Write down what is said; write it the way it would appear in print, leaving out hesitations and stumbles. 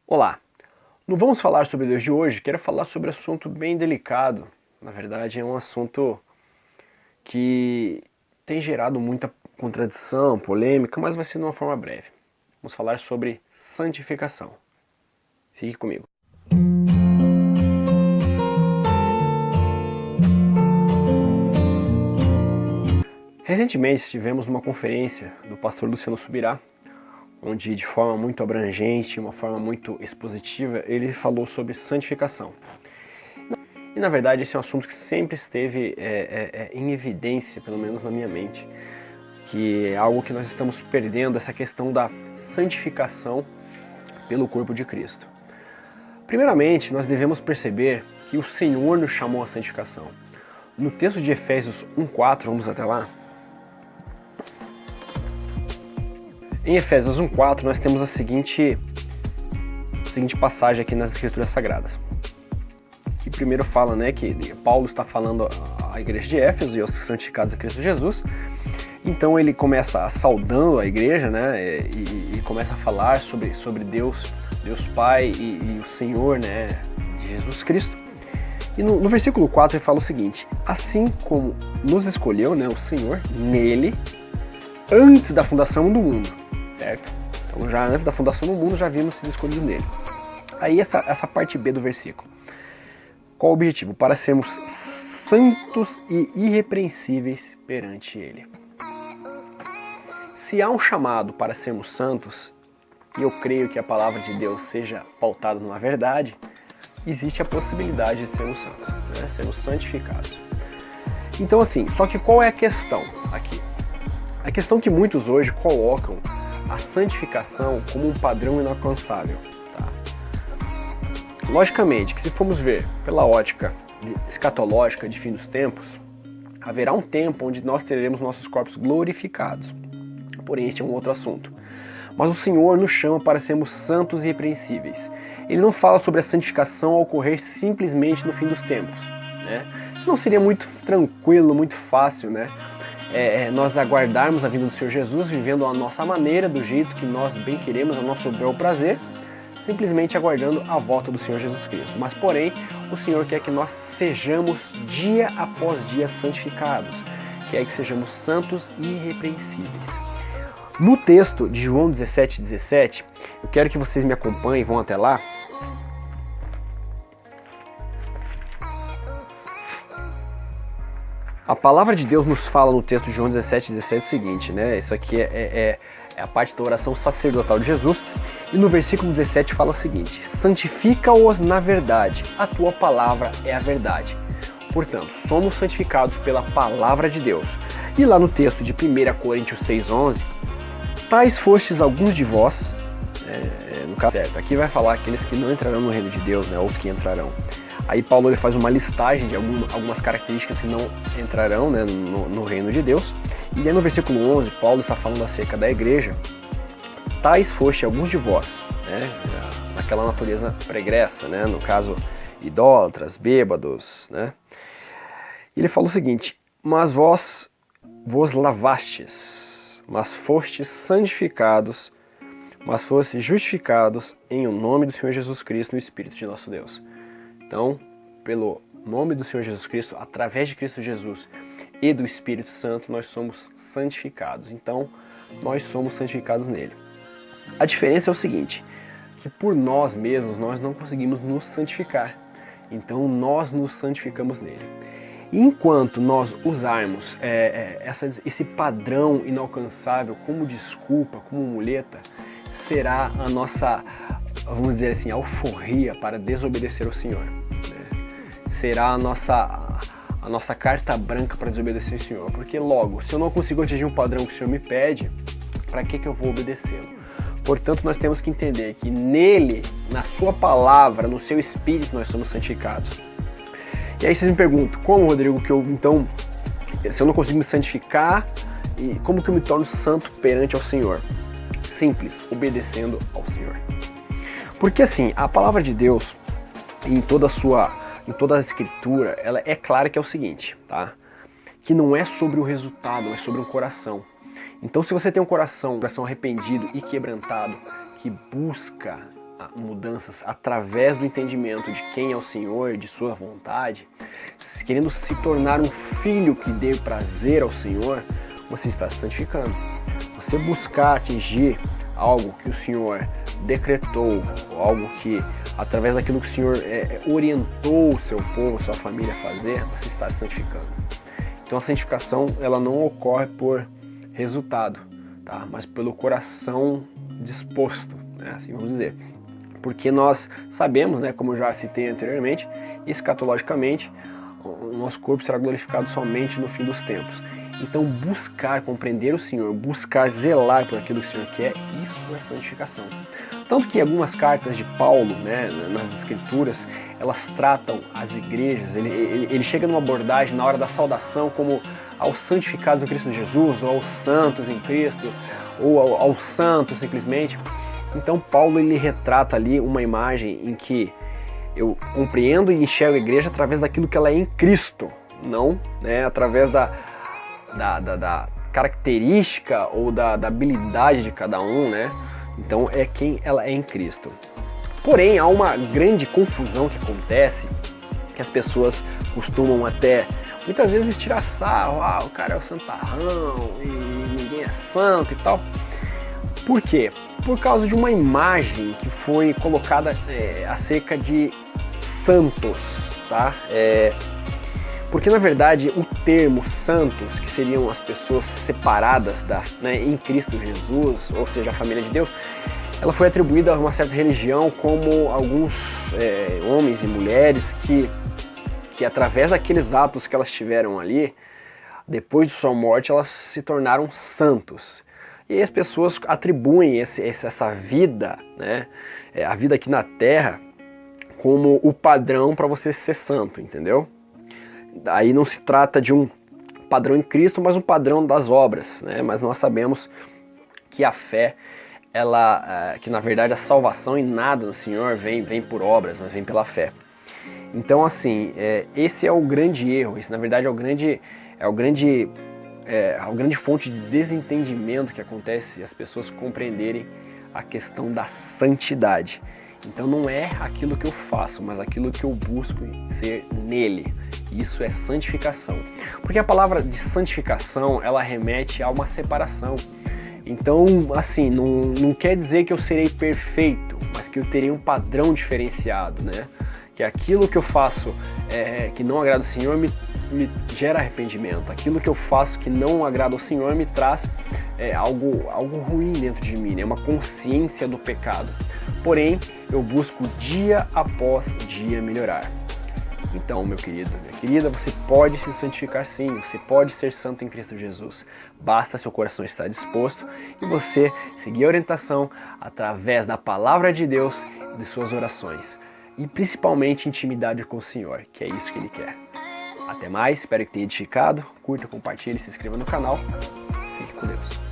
Olá, não vamos falar sobre Deus de hoje, quero falar sobre um assunto bem delicado. Na verdade, é um assunto que tem gerado muita contradição, polêmica, mas vai ser de uma forma breve. Vamos falar sobre santificação. Fique comigo. Recentemente tivemos uma conferência do pastor Luciano Subirá, onde de forma muito abrangente, uma forma muito expositiva, ele falou sobre santificação. E na verdade esse é um assunto que sempre esteve em evidência, pelo menos na minha mente, que é algo que nós estamos perdendo, essa questão da santificação pelo corpo de Cristo. Primeiramente, nós devemos perceber que o Senhor nos chamou à santificação. No texto de Efésios 1:4, vamos até lá. Em Efésios 1:4 nós temos a seguinte passagem aqui nas Escrituras Sagradas. Que primeiro fala, que Paulo está falando à igreja de Éfeso e aos santificados a Cristo Jesus. Então ele começa saudando a igreja, e começa a falar sobre Deus Pai e o Senhor, de Jesus Cristo. E no versículo 4 ele fala o seguinte: assim como nos escolheu, o Senhor, nele, antes da fundação do mundo, certo? Então já antes da fundação do mundo já vimos sido escolhidos nele. Aí essa parte B do versículo. Qual o objetivo? Para sermos santos e irrepreensíveis perante ele. Se há um chamado para sermos santos, e eu creio que a palavra de Deus seja pautada numa verdade, existe a possibilidade de sermos santos, sermos santificados. Então assim, só que qual é a questão aqui? A questão que muitos hoje colocam a santificação como um padrão inalcançável. Tá? Logicamente que se formos ver pela ótica escatológica de fim dos tempos, haverá um tempo onde nós teremos nossos corpos glorificados. Porém, este é um outro assunto. Mas o Senhor nos chama para sermos santos e irrepreensíveis. Ele não fala sobre a santificação a ocorrer simplesmente no fim dos tempos. Isso não seria muito tranquilo, muito fácil, nós aguardarmos a vinda do Senhor Jesus, vivendo a nossa maneira, do jeito que nós bem queremos, ao nosso bel prazer, simplesmente aguardando a volta do Senhor Jesus Cristo. Mas, porém, o Senhor quer que nós sejamos dia após dia santificados, quer que sejamos santos e irrepreensíveis. No texto de João 17:17, eu quero que vocês me acompanhem, vão até lá. A palavra de Deus nos fala no texto de João 17:17 o seguinte, Isso aqui é a parte da oração sacerdotal de Jesus. E no versículo 17 fala o seguinte: santifica-os na verdade, a tua palavra é a verdade. Portanto, somos santificados pela palavra de Deus. E lá no texto de 1 Coríntios 6:11, tais fostes alguns de vós, no caso certo, aqui vai falar aqueles que não entrarão no reino de Deus, ou os que entrarão. Aí Paulo ele faz uma listagem de algumas características que não entrarão no reino de Deus. E aí no versículo 11, Paulo está falando acerca da igreja. Tais foste alguns de vós, naquela natureza pregressa, no caso idólatras, bêbados. E ele fala o seguinte: mas vós vos lavastes, mas fostes santificados, mas fostes justificados em o nome do Senhor Jesus Cristo no Espírito de nosso Deus. Então, pelo nome do Senhor Jesus Cristo, através de Cristo Jesus e do Espírito Santo, nós somos santificados. Então, nós somos santificados nele. A diferença é o seguinte, que por nós mesmos, nós não conseguimos nos santificar. Então, nós nos santificamos nele. E enquanto nós usarmos esse padrão inalcançável como desculpa, como muleta, será a nossa, vamos dizer assim, alforria para desobedecer ao Senhor. Será a nossa carta branca para desobedecer ao Senhor. Porque logo, se eu não consigo atingir um padrão que o Senhor me pede, para que eu vou obedecê-lo? Portanto, nós temos que entender que nele, na sua palavra, no seu Espírito, nós somos santificados. E aí vocês me perguntam, como, Rodrigo, se eu não consigo me santificar, e como que eu me torno santo perante ao Senhor? Simples, obedecendo ao Senhor. Porque assim, a palavra de Deus, em toda a Escritura, ela é clara que é o seguinte, que não é sobre o resultado, é sobre o coração. Então se você tem um coração arrependido e quebrantado, que busca mudanças através do entendimento de quem é o Senhor, de sua vontade, querendo se tornar um filho que dê prazer ao Senhor, você está se santificando. Você buscar atingir algo que o Senhor decretou, algo que, através daquilo que o Senhor orientou o seu povo, sua família a fazer, você está se santificando. Então a santificação, ela não ocorre por resultado, tá? Mas pelo coração disposto, né? Assim vamos dizer. Porque nós sabemos, né, como eu já citei anteriormente, escatologicamente, o nosso corpo será glorificado somente no fim dos tempos. Então buscar compreender o Senhor, buscar zelar por aquilo que o Senhor quer, isso é santificação. Tanto que algumas cartas de Paulo, né, nas Escrituras, elas tratam as igrejas, ele chega numa abordagem na hora da saudação como aos santificados em Cristo Jesus, ou aos santos em Cristo, ou aos santos simplesmente. Então Paulo ele retrata ali uma imagem em que eu compreendo e enxergo a igreja através daquilo que ela é em Cristo, não, né, através da característica ou da habilidade de cada um, né? Então é quem ela é em Cristo. Porém, há uma grande confusão que acontece, que as pessoas costumam até, muitas vezes, tirar sarro, o cara é o santarrão e ninguém é santo e tal. Por quê? Por causa de uma imagem que foi colocada acerca de santos, tá? Porque na verdade o termo santos, que seriam as pessoas separadas em Cristo Jesus, ou seja, a família de Deus, ela foi atribuída a uma certa religião como alguns homens e mulheres que através daqueles atos que elas tiveram ali, depois de sua morte, elas se tornaram santos. E as pessoas atribuem essa vida, né, a vida aqui na Terra, como o padrão para você ser santo, entendeu? Aí não se trata de um padrão em Cristo, mas um padrão das obras, né? Mas nós sabemos que a fé, que na verdade a salvação em nada no Senhor vem por obras, mas vem pela fé. Então assim, esse é o grande erro, esse na verdade é a grande fonte de desentendimento que acontece as pessoas compreenderem a questão da santidade. Então não é aquilo que eu faço, mas aquilo que eu busco ser nele. Isso é santificação. Porque a palavra de santificação, ela remete a uma separação. Então, assim, não quer dizer que eu serei perfeito, mas que eu terei um padrão diferenciado, né? Que aquilo que eu faço que não agrada ao Senhor me gera arrependimento. Aquilo que eu faço que não agrada ao Senhor me traz algo ruim dentro de mim, né? Uma consciência do pecado. Porém, eu busco dia após dia melhorar. Então, meu querido, minha querida, você pode se santificar sim, você pode ser santo em Cristo Jesus. Basta seu coração estar disposto e você seguir a orientação através da palavra de Deus e de suas orações. E principalmente intimidade com o Senhor, que é isso que Ele quer. Até mais, espero que tenha edificado. Curta, compartilhe, se inscreva no canal. Fique com Deus.